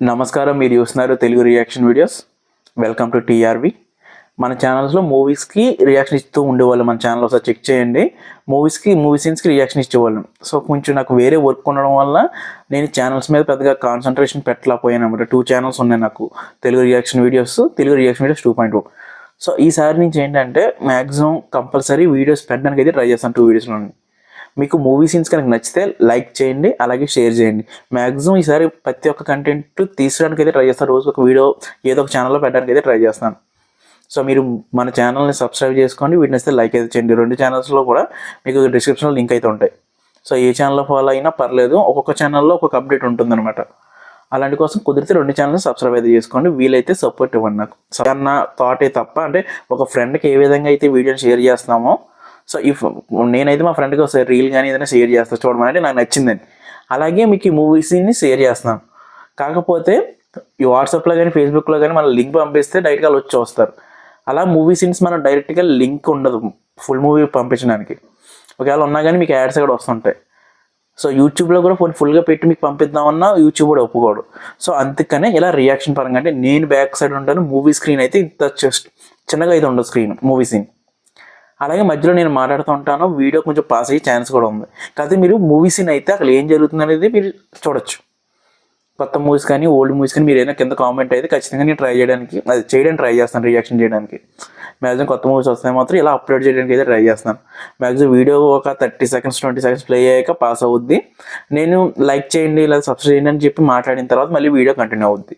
నమస్కారం, మీరు చూస్తున్నారు Telugu reaction videos. Welcome to TRV. మన ఛానల్స్లో మూవీస్కి రియాక్షన్ ఇస్తూ ఉండేవాళ్ళు. మన ఛానల్ ఒకసారి చెక్ చేయండి. మూవీ సీన్స్కి రియాక్షన్ ఇచ్చేవాళ్ళం. సో కొంచెం నాకు వేరే వర్క్ ఉండడం వల్ల నేను ఛానల్స్ మీద పెద్దగా కాన్సన్ట్రేషన్ పెట్టలేకపోయాను అనమాట. 2 ఛానల్స్ ఉన్నాయి నాకు, తెలుగు రియాక్షన్ వీడియోస్ 2.0. సో ఈసారి నుంచి ఏంటంటే మ్యాక్సిమం కంపల్సరీ వీడియోస్ పెట్టడానికి అయితే ట్రై చేస్తాను 2 వీడియోస్లోని. మీకు మూవీ సీన్స్ కనుక నచ్చితే లైక్ చేయండి, అలాగే షేర్ చేయండి. మ్యాక్సిమం ఈసారి ప్రతి ఒక్క కంటెంట్ తీసుకోవడానికి అయితే ట్రై చేస్తాను. రోజు ఒక వీడియో ఏదో ఒక ఛానల్లో పెట్టడానికి అయితే ట్రై చేస్తాను. సో మీరు మన ఛానల్ని సబ్స్క్రైబ్ చేసుకోండి, వీటిని వస్తే లైక్ అయితే చేయండి. 2 ఛానల్స్లో కూడా మీకు డిస్క్రిప్షన్లో లింక్ అయితే ఉంటాయి. సో ఏ ఛానల్లో ఫాలో అయినా పర్లేదు, ఒక్కొక్క ఛానల్లో ఒక్కొక్క అప్డేట్ ఉంటుందన్నమాట. అలాంటి కోసం కుదిరితే 2 ఛానల్ని సబ్స్క్రైబ్ అయితే చేసుకోండి. వీలైతే సపోర్ట్ ఇవ్వండి నాకు. అన్న థాటే తప్ప, అంటే ఒక ఫ్రెండ్కి ఏ విధంగా అయితే వీడియోని షేర్ చేస్తామో, సో నేనైతే మా ఫ్రెండ్కి ఒకసారి రీల్ కానీ ఏదైనా షేర్ చేస్తాను చూడమని, నాకు నచ్చిందని. అలాగే మీకు ఈ మూవీస్ని షేర్ చేస్తాను. కాకపోతే ఈ వాట్సాప్లో కానీ ఫేస్బుక్లో కానీ మన లింక్ పంపిస్తే డైరెక్ట్గా వచ్చి చూస్తారు. అలా మూవీ సీన్స్ మనం డైరెక్ట్గా లింక్ ఉండదు ఫుల్ మూవీ పంపించడానికి. ఒకవేళ ఉన్నా కానీ మీకు యాడ్స్ కూడా వస్తుంటాయి. సో యూట్యూబ్లో కూడా ఫుల్గా పెట్టి మీకు పంపిద్దామన్నా యూట్యూబ్ కూడా ఒప్పుకోడు. సో అందుకనే ఇలా రియాక్షన్ పరంగా, అంటే నేను బ్యాక్ సైడ్ ఉంటాను, మూవీ స్క్రీన్ అయితే ఇంత చిన్నగా అయితే ఉండదు స్క్రీన్ మూవీ సీన్. అలాగే మధ్యలో నేను మాట్లాడుతూ ఉంటాను, వీడియో కొంచెం పాస్ అయ్యే ఛాన్స్ కూడా ఉంది. కాకపోతే మీరు మూవీ సీన్ అయితే అక్కడ ఏం జరుగుతుంది అనేది మీరు చూడొచ్చు. కొత్త మూవీస్ కానీ ఓల్డ్ మూవీస్ కానీ మీరు ఏదైనా కింద కామెంట్ అయితే ఖచ్చితంగా నేను చేయడానికి ట్రై చేస్తాను, రియాక్షన్ చేయడానికి. మ్యాక్సిమం కొత్త మూవీస్ వస్తే మాత్రం ఇలా అప్లోడ్ చేయడానికి అయితే ట్రై చేస్తాను. మ్యాక్సిమం వీడియో ఒక 30 సెకండ్స్ 20 సెకండ్స్ ప్లే అయ్యాక పాస్ అవుద్ది. నేను లైక్ చేయండి లేదా సబ్స్క్రైబ్ చేయండి అని చెప్పి మాట్లాడిన తర్వాత మళ్ళీ వీడియో కంటిన్యూ అవుద్ది.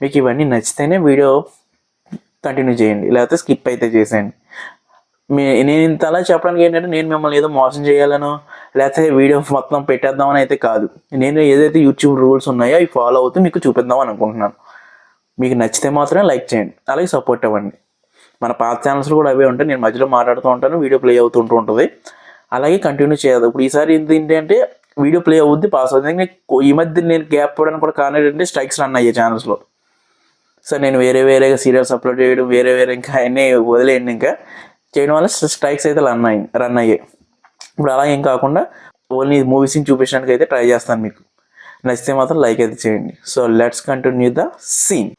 మీకు ఇవన్నీ నచ్చితేనే వీడియో కంటిన్యూ చేయండి, లేకపోతే స్కిప్ అయితే చేసేయండి. నేను ఇంత అలా చెప్పడానికి ఏంటంటే నేను మిమ్మల్ని ఏదో మోసం చేయాలనో లేకపోతే వీడియో మొత్తం పెట్టేద్దామని అయితే కాదు. నేను ఏదైతే యూట్యూబ్ రూల్స్ ఉన్నాయో అవి ఫాలో అవుతూ మీకు చూపిద్దామని అనుకుంటున్నాను. మీకు నచ్చితే మాత్రమే లైక్ చేయండి, అలాగే సపోర్ట్ ఇవ్వండి. మన పాత ఛానల్స్లో కూడా అవే ఉంటాయి, నేను మధ్యలో మాట్లాడుతూ ఉంటాను, వీడియో ప్లే అవుతుంటూ ఉంటుంది. అలాగే కంటిన్యూ చేయాలి. ఇప్పుడు ఈసారి ఏంటంటే వీడియో ప్లే అవుద్ది, పాస్ అవుతుంది. ఈ మధ్య నేను గ్యాప్ ఇవ్వడానికి కూడా కారణం ఏంటంటే స్ట్రైక్స్ రన్ అయ్యే ఛానల్స్లో. సో నేను వేరేగా సీరియల్స్ అప్లోడ్ చేయడం, వేరే ఇంకా అన్నీ వదిలేయండి. ఇంకా చేయడం వల్ల స్ట్రైక్స్ అయితే రన్ అయ్యాయి. ఇప్పుడు అలా ఏం కాకుండా ఓన్లీ మూవీ సీన్ చూపించడానికి అయితే ట్రై చేస్తాను. మీకు నచ్చితే మాత్రం లైక్ అయితే చేయండి. So let's continue the scene.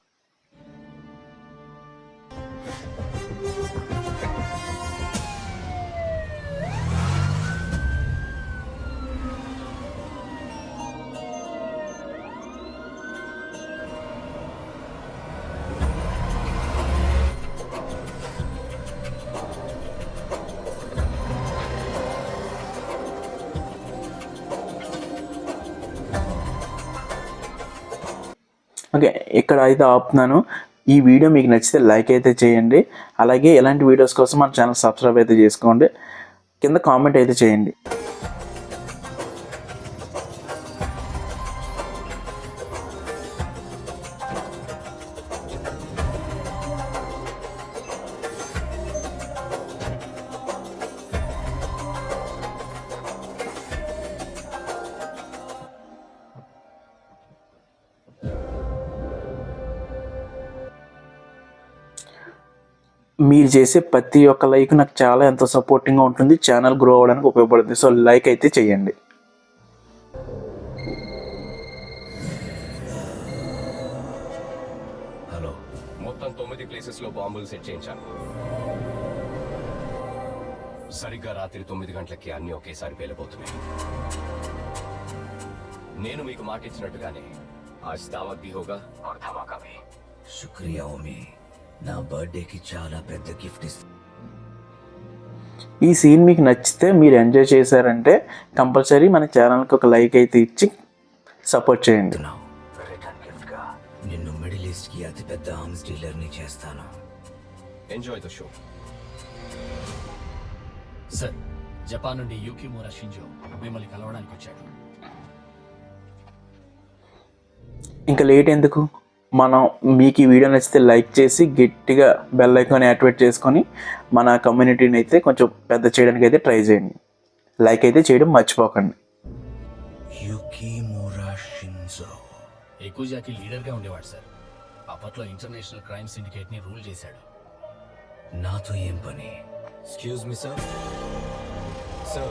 Okay, ఇక్కడ అయితే ఆపుతున్నాను. ఈ వీడియో మీకు నచ్చితే లైక్ అయితే చేయండి. అలాగే ఇలాంటి వీడియోస్ కోసం మన ఛానల్ సబ్స్క్రైబ్ అయితే చేసుకోండి. కింద కామెంట్ అయితే చేయండి. మీరు చేసే ప్రతి ఒక్క లైక్ నాకు చాలా ఎంతో సపోర్టింగ్గా ఉంటుంది, ఛానల్ గ్రో అవ్వడానికి ఉపయోగపడుతుంది. సో లైక్ అయితే చేయండి. హలో, మొత్తం 9 ప్లేసెస్లో బాంబులు సెట్ చేయించాను. సరిగ్గా రాత్రి 9 గంటలకి అన్నీ ఒకేసారి పేలిపోతున్నాయి. నేను మీకు మాట ఇచ్చినట్టుగానే ఆజ్ దావత్ భీ హోగా और धमाका भी. శుక్రియా ఓమి, నా బర్త్డేకి చాలా పెద్ద గిఫ్ట్ ఇస్తా. ఈ సీన్ మీకు నచ్చితే, మీరు ఎంజాయ్ చేశారంటే కంపల్సరీ మన ఛానల్కి ఒక లైక్ అయితే ఇచ్చి సపోర్ట్ చేయండి. రిటర్న్ గిఫ్ట్ గా నిన్ను మిడిల్ ఈస్ట్ కి అతి పెద్ద ఆర్మ్స్ డీలర్ని చేస్తాను. Enjoy the show. Sir, Japan నుండి యూకిమూరా షింజో మిమ్మల్ని కలవడానికి వచ్చాడు. ఇంకా లేట్ ఎందుకు, మనం మీకు ఈ వీడియో నచ్చితే లైక్ చేసి గట్టిగా బెల్ ఐకాన్ యాక్టివేట్ చేసుకొని మన కమ్యూనిటీని అయితే కొంచెం పెద్ద చేయడానికి అయితే ట్రై చేయండి. లైక్ అయితే చేయడం మర్చిపోకండి. యూకిమూరా షింజో ఎకుజాకి లీడర్గా ఉండేవాడు సార్. అప్పట్లో ఇంటర్నేషనల్ క్రైమ్ సిండికేట్ని రూల్ చేశాడు. నాతో ఏం పని? Excuse me sir. Sir,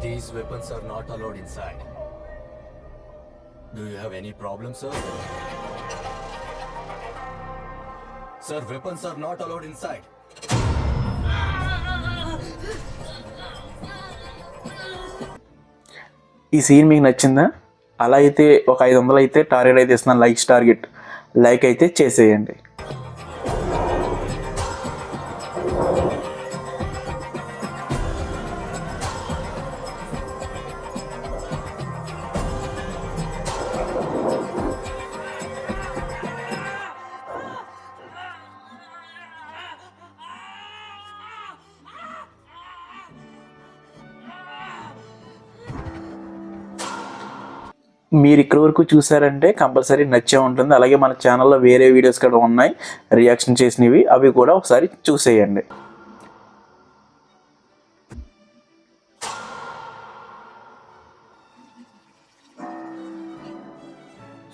these weapons are not allowed inside. Do you have any problem, sir? Sir, weapons are not allowed inside. ఈ సీన్ మీకు నచ్చిందా? అలా అయితే ఒక 500 అయితే టార్గెట్ అయితే ఇస్తున్నాను, లైక్స్ టార్గెట్. లైక్ అయితే చేసేయండి. మీరు ఇక్కడి వరకు చూసారంటే కంపల్సరీ నచ్చే ఉంటుంది. అలాగే మన ఛానల్లో వేరే వీడియోస్ కూడా ఉన్నాయి రియాక్షన్ చేసినవి, అవి కూడా ఒకసారి చూసేయండి.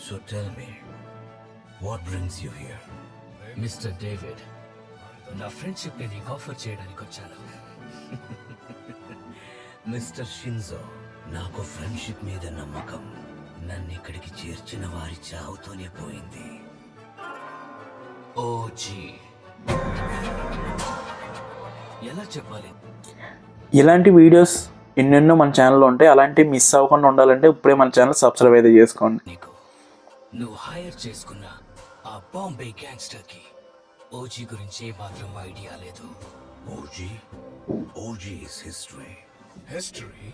So tell me, what brings you here? Mister David, నా ఫ్రెండ్షిప్ ని నీకు ఆఫర్ చేయడానికి వచ్చాను. మిస్టర్ షిన్జో, నాకు ఫ్రెండ్షిప్ మీద నమ్మకం నన్ను ఇక్కడికి చేర్చిన వారి చావుతోనే పోయింది. ఓజీ, ఎలా చెప్పాలి? ఇలాంటి వీడియోస్ ఎన్నెన్నో మన ఛానల్లో ఉంటాయి. అలాంటివి మిస్ అవ్వకుండా ఉండాలంటే ఇప్పుడే మన ఛానల్ సబ్స్క్రైబ్ అయితే చేసుకోండి. నీకు నువ్వు హైర్ చేసుకున్న ఆ బాంబే గ్యాంగ్స్టర్ కి ఓజీ గురించి మాత్రం ఐడియా లేదు. OG, OG is history. History?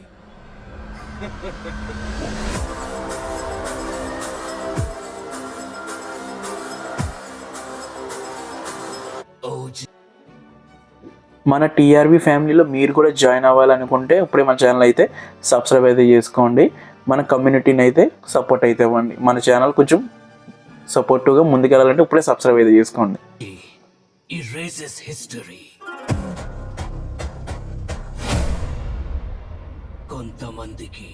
OG మన టీఆర్బీ ఫ్యామిలీలో మీరు కూడా జాయిన్ అవ్వాలనుకుంటే ఇప్పుడే మన ఛానల్ అయితే సబ్స్క్రైబ్ అయితే చేసుకోండి. మన కమ్యూనిటీని అయితే సపోర్ట్ అయితే ఇవ్వండి. మన ఛానల్ కొంచెం సపోర్టివ్గా ముందుకెళ్ళాలంటే ఇప్పుడే సబ్స్క్రైబ్ అయితే చేసుకోండి. erases history. కొంతమందికి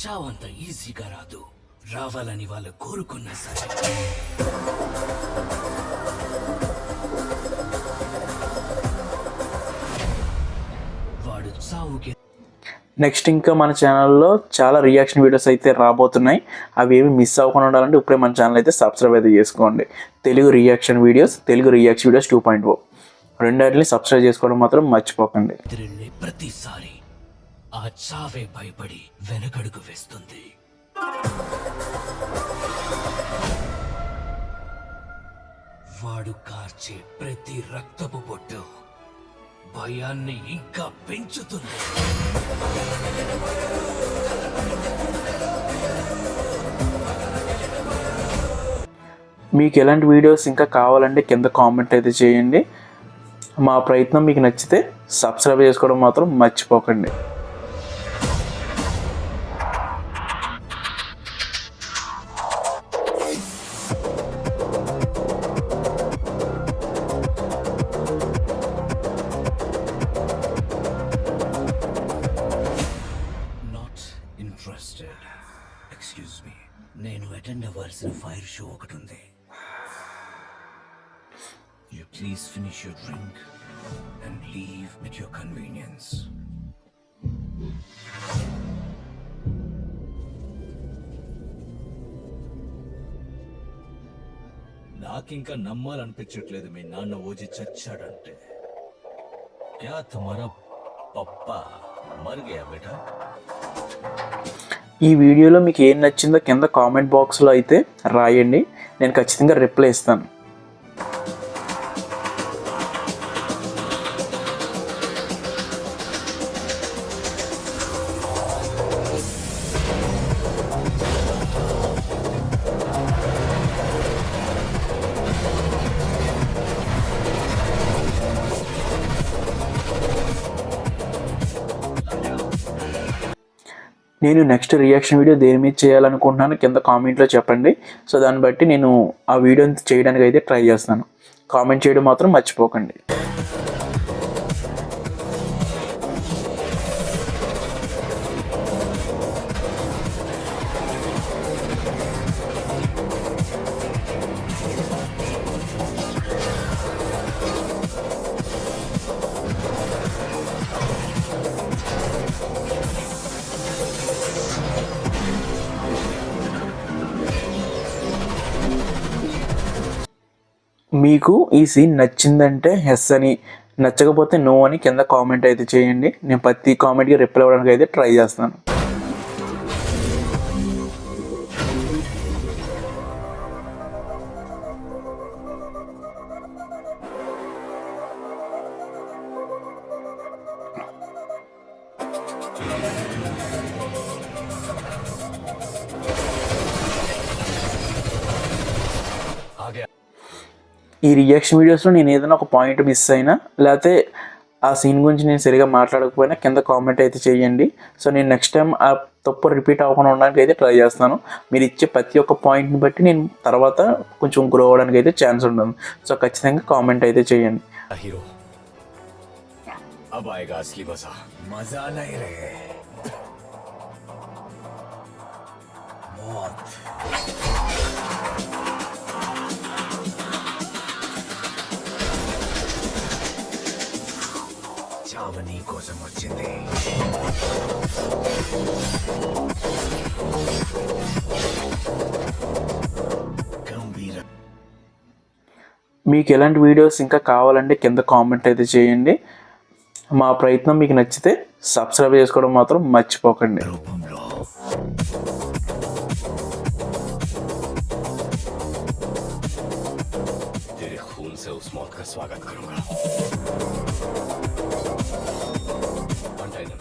చావంత ఈజీగా రాదు. రావాలని వాళ్ళు కోరుకున్నా సరే. వాడు చావుకి నెక్స్ట్ ఇంకా మన ఛానల్లో చాలా రియాక్షన్ వీడియోస్ అయితే రాబోతున్నాయి. అవి ఏమి మిస్ అవ్వకుండా ఉండాలంటే ఇప్పుడే మన ఛానల్ అయితే సబ్స్క్రైబ్ అయితే చేసుకోండి. తెలుగు రియాక్షన్ వీడియోస్ 2.0 రెండాటిని సబ్స్క్రైబ్ చేసుకోవడం మాత్రం మర్చిపోకండి. తిరిగి ప్రతిసారి ఆ చావే భయపడి వెనకడుగు వేస్తుంది. వాడు కార్చే ప్రతి రక్తపు బొట్టు భయాన్ని ఇంకా పెంచుతుంది. మీకు ఎలాంటి వీడియోస్ ఇంకా కావాలంటే కింద కామెంట్ అయితే చేయండి. మా ప్రయత్నం మీకు నచ్చితే సబ్స్క్రైబ్ చేసుకోవడం మాత్రం మర్చిపోకండి. Not interested. ఎక్స్క్యూజ్ మీ, నేను అటెండ్ అవ్వాల్సిన ఫైర్ షో ఒకటి ఉంది. You please finish your drink and leave at your convenience. నాకింకా నమ్మాలనిపించట్లేదు మీ నాన్న ఓజీ చచ్చాడంటే. క్యా తుమారా పప్పా మర్ గయా బేటా? ఈ వీడియోలో మీకు ఏం నచ్చిందో కింద కామెంట్ బాక్స్లో అయితే రాయండి. నేను ఖచ్చితంగా రిప్లై ఇస్తాను. నేను నెక్స్ట్ రియాక్షన్ వీడియో దేని మీద చేయాలనుకుంటున్నాను కింద కామెంట్లో చెప్పండి. సో దాన్ని బట్టి నేను ఆ వీడియోని చేయడానికి అయితే ట్రై చేస్తాను. కామెంట్ చేయడం మాత్రం మర్చిపోకండి. మీకు ఈ సీన్ నచ్చిందంటే ఎస్ అని, నచ్చకపోతే నో అని కింద కామెంట్ అయితే చేయండి. నేను ప్రతి కామెంట్కి రిప్లై అవ్వడానికి అయితే ట్రై చేస్తాను. आगे ఈ రియాక్షన్ వీడియోస్లో నేను ఏదైనా ఒక పాయింట్ మిస్ అయినా, లేకపోతే ఆ సీన్ గురించి నేను సరిగా మాట్లాడకపోయినా కింద కామెంట్ అయితే చేయండి. సో నేను నెక్స్ట్ టైం ఆ తప్పు రిపీట్ అవ్వకుండా ఉండడానికి అయితే ట్రై చేస్తాను. మీరు ఇచ్చే ప్రతి ఒక్క పాయింట్ని బట్టి నేను తర్వాత కొంచెం గ్రో అవ్వడానికి అయితే ఛాన్స్ ఉంటుంది. సో ఖచ్చితంగా కామెంట్ అయితే చేయండి. हीरो अब आएगा असली मजा. मजा नहीं रे मौत. చావని కోసం వచ్చింది. గంభీర మీకు ఎలాంటి వీడియోస్ ఇంకా కావాలంటే కింద కామెంట్ అయితే చేయండి. మా ప్రయత్నం మీకు నచ్చితే సబ్స్క్రైబ్ చేసుకోవడం మాత్రం మర్చిపోకండి. రూపంలో तेरे खून से उस मौत का स्वागत करूंगा. कंटेनर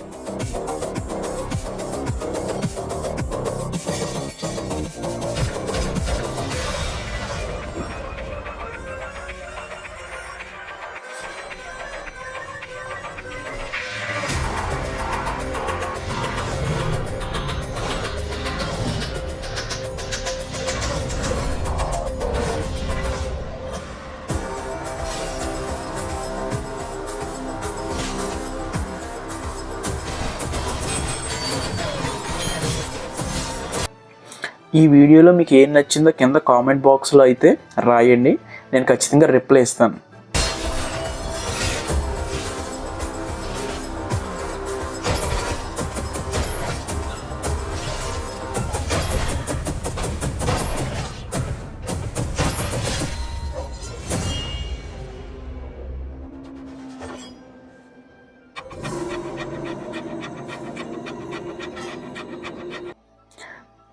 ఈ వీడియోలో మీకు ఏం నచ్చిందో కింద కామెంట్ బాక్స్లో అయితే రాయండి. నేను ఖచ్చితంగా రిప్లై ఇస్తాను.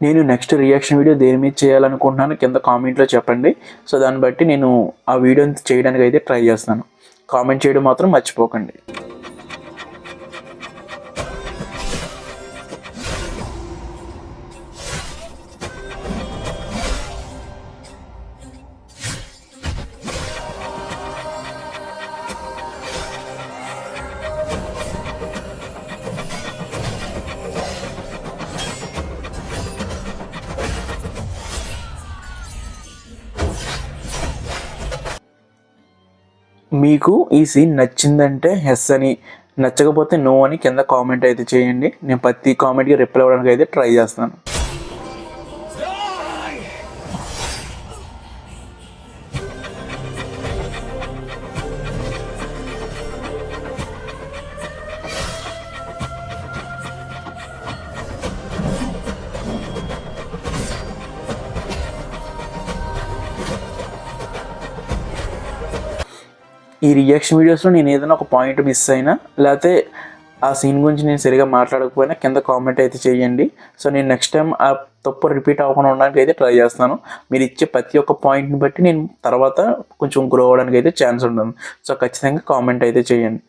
నేను నెక్స్ట్ రియాక్షన్ వీడియో దేని మీద చేయాలనుకుంటున్నాను కింద కామెంట్లో చెప్పండి. సో దాన్ని బట్టి నేను ఆ వీడియోని చేయడానికి అయితే ట్రై చేస్తాను. కామెంట్ చేయడం మాత్రం మర్చిపోకండి. మీకు ఈ సీన్ నచ్చిందంటే ఎస్ అని, నచ్చకపోతే నో అని కింద కామెంట్ అయితే చేయండి. నేను ప్రతి కామెంట్కి రిప్లై అవ్వడానికి అయితే ట్రై చేస్తాను. ఈ రియాక్షన్ వీడియోస్లో నేను ఏదైనా ఒక పాయింట్ మిస్ అయినా, లేకపోతే ఆ సీన్ గురించి నేను సరిగా మాట్లాడకపోయినా కింద కామెంట్ అయితే చేయండి. సో నేను నెక్స్ట్ టైం ఆ తప్పు రిపీట్ అవ్వకుండా ఉండడానికి అయితే ట్రై చేస్తాను. మీరు ఇచ్చే ప్రతి ఒక్క పాయింట్ని బట్టి నేను తర్వాత కొంచెం గ్రో అవ్వడానికి అయితే ఛాన్స్ ఉంటుంది. సో ఖచ్చితంగా కామెంట్ అయితే చేయండి.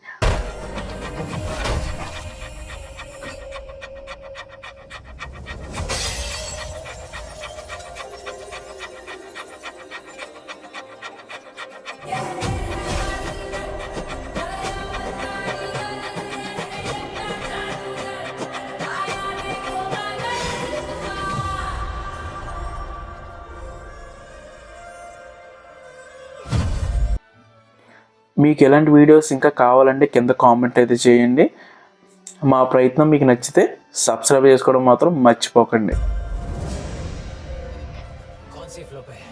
మీకు ఎలాంటి వీడియోస్ ఇంకా కావాలంటే కింద కామెంట్ అయితే చేయండి. మా ప్రయత్నం మీకు నచ్చితే సబ్స్క్రైబ్ చేసుకోవడం మాత్రం మర్చిపోకండి. कौन सी फ्लो पे है?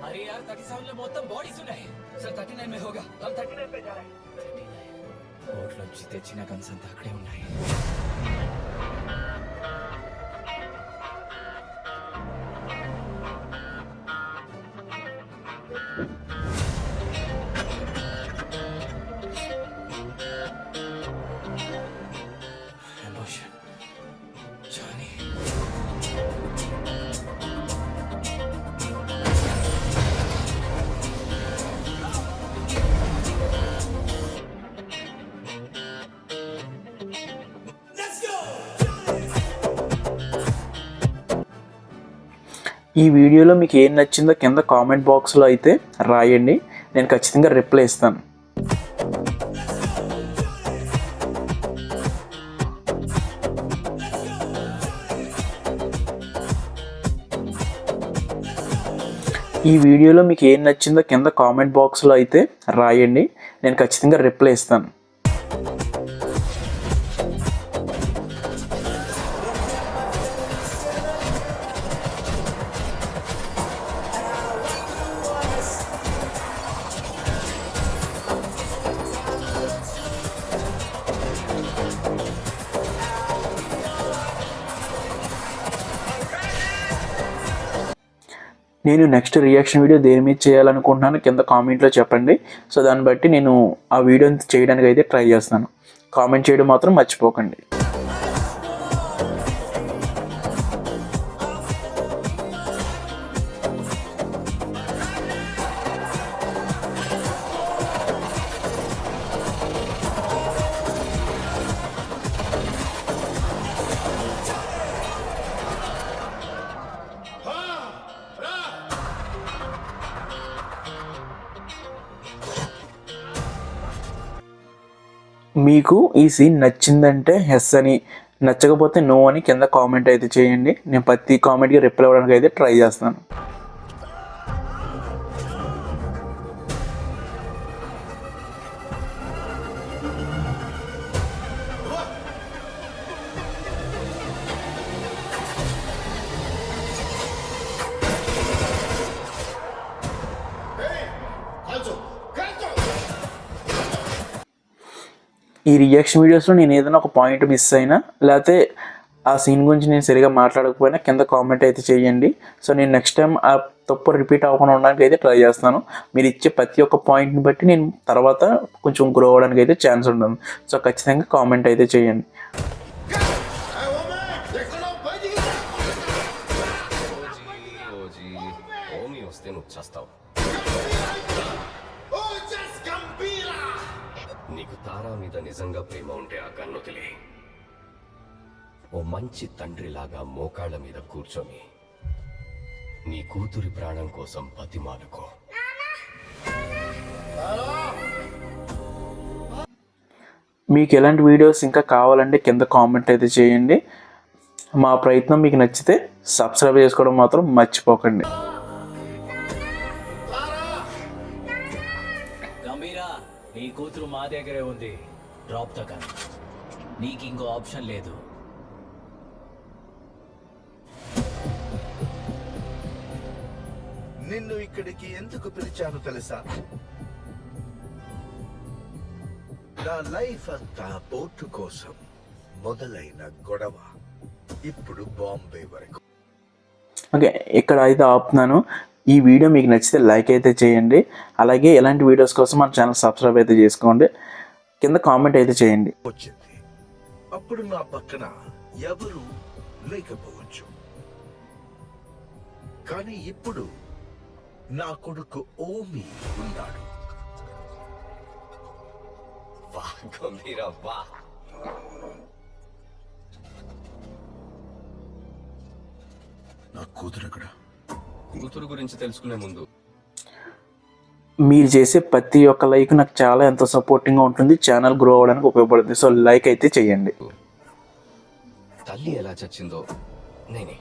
अरे यार 37 లో మొత్తం బాడీస్ ఉన్నాయి. సర్ 39 में होगा. हम 39 पे जा रहे हैं. 39 ఓట్లో వచ్చి తెచ్చిన గన్స్ అంతా అక్కడే ఉన్నాయి. ఈ వీడియోలో మీకు ఏం నచ్చిందో కింద కామెంట్ బాక్స్లో అయితే రాయండి, నేను ఖచ్చితంగా రిప్లై ఇస్తాను. ఈ వీడియోలో మీకు ఏం నచ్చిందో కింద కామెంట్ బాక్స్లో అయితే రాయండి, నేను ఖచ్చితంగా రిప్లై ఇస్తాను. నేను నెక్స్ట్ రియాక్షన్ వీడియో దేని మీద చేయాలనుకుంటున్నాను కింద కామెంట్లో చెప్పండి. సో దాన్ని బట్టి నేను ఆ వీడియోని చేయడానికి అయితే ట్రై చేస్తాను. కామెంట్ చేయడం మాత్రం మర్చిపోకండి. మీకు ఈ సీన్ నచ్చిందంటే ఎస్ అని, నచ్చకపోతే నో అని కింద కామెంట్ అయితే చేయండి. నేను ప్రతి కామెంట్కి రిప్లై అవ్వడానికి అయితే ట్రై చేస్తాను. ఈ రియాక్షన్ వీడియోస్లో నేను ఏదైనా ఒక పాయింట్ మిస్ అయినా, లేకపోతే ఆ సీన్ గురించి నేను సరిగా మాట్లాడకపోయినా కింద కామెంట్ అయితే చేయండి. సో నేను నెక్స్ట్ టైం ఆ తప్పు రిపీట్ అవ్వకుండా ఉండడానికి అయితే ట్రై చేస్తాను. మీరు ఇచ్చే ప్రతి ఒక్క పాయింట్ని బట్టి నేను తర్వాత కొంచెం గ్రో అవ్వడానికి అయితే ఛాన్స్ ఉంటుంది. సో ఖచ్చితంగా కామెంట్ అయితే చేయండి. ఓమి వస్తే నువ్వు చేస్తావు. నీకు తారా మీద నిజంగా ప్రేమ ఉంటే ఆ కన్ను వదిలే. ఓ మంచి తండ్రిలాగా మోకాళ్ళ మీద కూర్చొని నీ కూతురి ప్రాణం కోసం బతిమాలుకో. మీకు ఎలాంటి వీడియోస్ ఇంకా కావాలంటే కింద కామెంట్ అయితే చేయండి. మా ప్రయత్నం మీకు నచ్చితే సబ్స్క్రైబ్ చేసుకోవడం మాత్రం మర్చిపోకండి. గంభీరా, నీ కూతురు మా దగ్గరే ఉంది. Drop the gun. నీకు ఇంకో ఆప్షన్ లేదు. నిన్ను ఇక్కడికి ఎందుకు పిలిచాను తెలుసా? నా లైఫ్ అంతా బోటు కోసం మొదలైన గొడవ ఇప్పుడు బాంబే వరకు. ఓకే, ఇక్కడ అయితే ఆపుతున్నాను. ఈ వీడియో మీకు నచ్చితే లైక్ అయితే చేయండి. అలాగే ఎలాంటి వీడియోస్ కోసం మన ఛానల్ సబ్స్క్రైబ్ అయితే చేసుకోండి. కింద కామెంట్ అయితే చేయండి. వచ్చింది. అప్పుడు నా పక్కన ఎవరు లేకపోవచ్చు, కానీ ఇప్పుడు నా కొడుకు ఓమి ఉన్నాడు. వా గంభీరా, వా. నా కూతురు ఎక్కడ? కూతురు గురించి తెలుసుకునే ముందు మీరు చేసే ప్రతి ఒక్క లైక్ నాకు చాలా ఎంతో సపోర్టింగ్గా ఉంటుంది, ఛానల్ గ్రో అవ్వడానికి ఉపయోగపడుతుంది. సో లైక్ అయితే చేయండి. తల్లి ఎలా చచ్చిందో నేనే,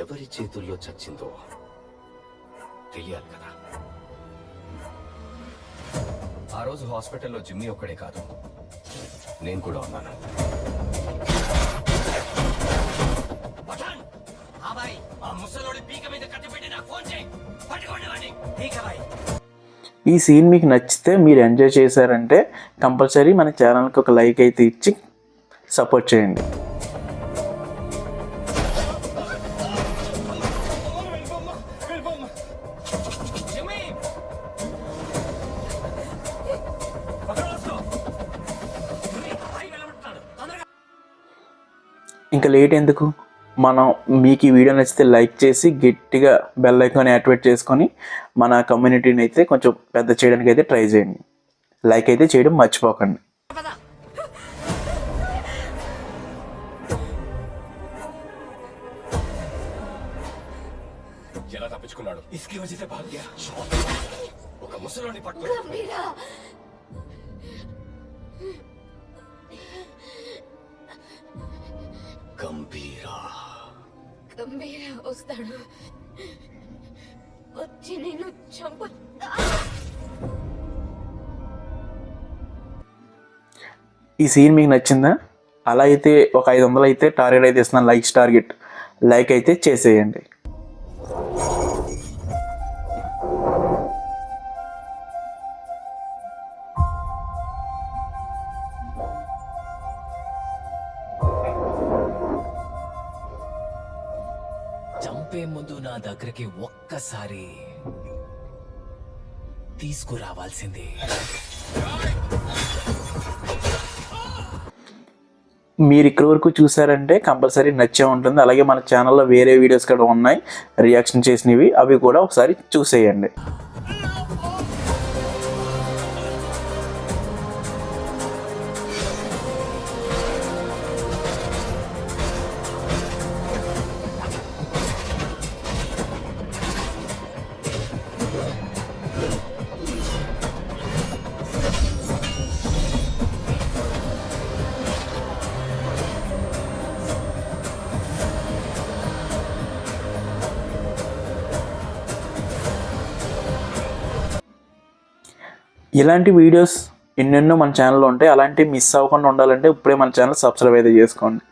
ఎవరి చేతుల్లో చచ్చిందో తెలియాలి కదా. ఆ రోజు హాస్పిటల్లో జిమ్మి ఒక్కడే కాదు, నేను కూడా ఉన్నాను. ఈ సీన్ మీకు నచ్చితే, మీరు ఎంజాయ్ చేశారంటే కంపల్సరీ మన ఛానల్కి ఒక లైక్ అయితే ఇచ్చి సపోర్ట్ చేయండి. ఇంకా లేట్ ఎందుకు, మనం మీకు ఈ వీడియో నచ్చితే లైక్ చేసి గట్టిగా బెల్ ఐకాన్ యాక్టివేట్ చేసుకొని మన కమ్యూనిటీని అయితే కొంచెం పెద్ద చేయడానికి అయితే ట్రై చేయండి. లైక్ అయితే చేయడం మర్చిపోకండి. इसकी वजह से भाग गया ఒక ముసలోని పట్టుకో గంభీరా గంభీర వస్తాడు వచ్చి నేను చంపుతా. ఈ సీన్ మీకు నచ్చిందా? అలా అయితే ఒక 500 అయితే టార్గెట్ అయితే ఇస్తున్నాను, లైక్స్ టార్గెట్. లైక్ అయితే చేసేయండి. చంపే ముందు నా దగ్గరికి ఒక్కసారి తీసుకురావాల్సిందే. మీరు ఇక్కడ వరకు చూసారంటే కంపల్సరీ నచ్చే ఉంటుంది. అలాగే మన ఛానల్లో వేరే వీడియోస్ కూడా ఉన్నాయి రియాక్షన్ చేసినవి, అవి కూడా ఒకసారి చూసేయండి. ఇలాంటి వీడియోస్ ఎన్నెన్నో మన ఛానల్లో ఉంటాయి. అలాంటివి మిస్ అవ్వకుండా ఉండాలంటే ఇప్పుడే మన ఛానల్ సబ్స్క్రైబ్ అయితే చేసుకోండి.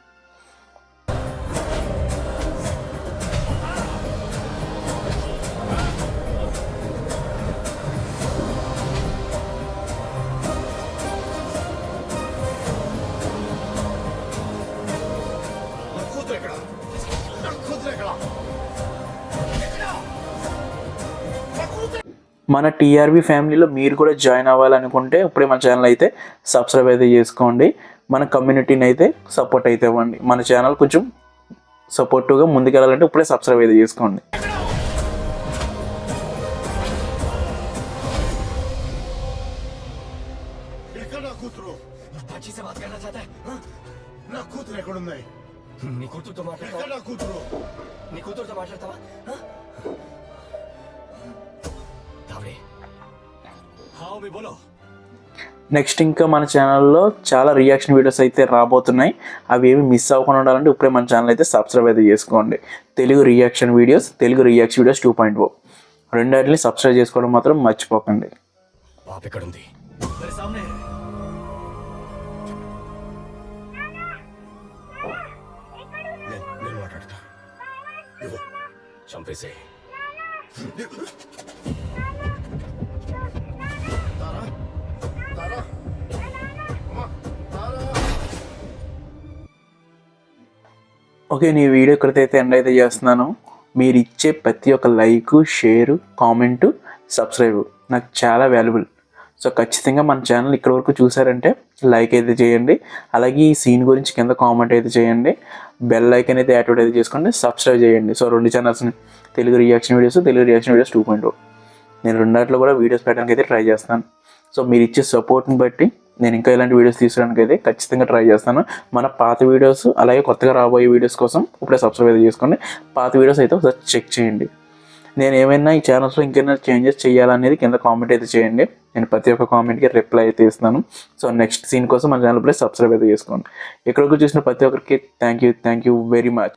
మన టీఆర్బీ ఫ్యామిలీలో మీరు కూడా జాయిన్ అవ్వాలనుకుంటే ఇప్పుడే మన ఛానల్ అయితే సబ్స్క్రైబ్ అయితే చేసుకోండి. మన కమ్యూనిటీని అయితే సపోర్ట్ అయితే ఇవ్వండి. మన ఛానల్ కొంచెం సపోర్టివ్గా ముందుకెళ్ళాలంటే ఇప్పుడే సబ్స్క్రైబ్ అయితే చేసుకోండి. ఎక్కడ నా కూతురు? పచ్చి से बात करना चाहता है हाँ? నా కూతురు ఎక్కడుంది? నీ కూతురుతో ఎక్కడ మాట్లాడతావా? నా కూతురు? నీ కూతురుతో మాట్లాడతావా हाँ? धावड़े हाँ भी बोलो. నెక్స్ట్ ఇంకా మన ఛానల్లో చాలా రియాక్షన్ వీడియోస్ అయితే రాబోతున్నాయి. అవి ఏమి మిస్ అవ్వకుండా ఉండాలంటే ఇప్పుడే మన ఛానల్ అయితే సబ్స్క్రైబ్ అయితే చేసుకోండి. తెలుగు రియాక్షన్ వీడియోస్ 2.0 రెండాటిని సబ్స్క్రైబ్ చేసుకోవడం మాత్రం మర్చిపోకండి. పాప ఎక్కడుంది? मेरे सामने है. నేను మాట్లాడతా. ఇవ్వు. చంపేసే. ఓకే, నీ వీడియో ఇక్కడైతే ఎండ్ అయితే చేస్తున్నాను. మీరు ఇచ్చే ప్రతి ఒక్క లైక్, షేరు, కామెంటు, సబ్స్క్రైబ్ నాకు చాలా వాల్యుబుల్. సో ఖచ్చితంగా మన ఛానల్ ఇక్కడ వరకు చూసారంటే లైక్ అయితే చేయండి. అలాగే ఈ సీన్ గురించి కింద కామెంట్ అయితే చేయండి. బెల్ ఐకాన్ అయితే యాక్టివేట్ అయితే చేసుకోండి. సబ్స్క్రైబ్ చేయండి. సో 2 ఛానల్స్ని, తెలుగు రియాక్షన్ వీడియోస్ 2.0 నేను రెండాట్లో కూడా వీడియోస్ పెట్టడానికి అయితే ట్రై చేస్తాను. సో మీరు ఇచ్చే సపోర్ట్ని బట్టి నేను ఇంకా ఇలాంటి వీడియోస్ తీసుకోవడానికి అయితే ఖచ్చితంగా ట్రై చేస్తాను. మన పాత వీడియోస్ అలాగే కొత్తగా రాబోయే వీడియోస్ కోసం ఇప్పుడే సబ్స్క్రైబ్ అయితే చేసుకోండి. పాత వీడియోస్ అయితే ఒకసారి చెక్ చేయండి. నేను ఏమైనా ఈ ఛానల్స్లో ఇంకేమైనా చేంజెస్ చేయాలనేది కింద కామెంట్ అయితే చేయండి. నేను ప్రతి ఒక్క కామెంట్కి రిప్లై అయితే ఇస్తాను. సో నెక్స్ట్ సీన్ కోసం మన ఛానల్ ప్లీజ్ సబ్స్క్రైబ్ అయితే చేసుకోండి. ఎక్కడికి చూసిన ప్రతి ఒక్కరికి థ్యాంక్ యూ వెరీ మచ్.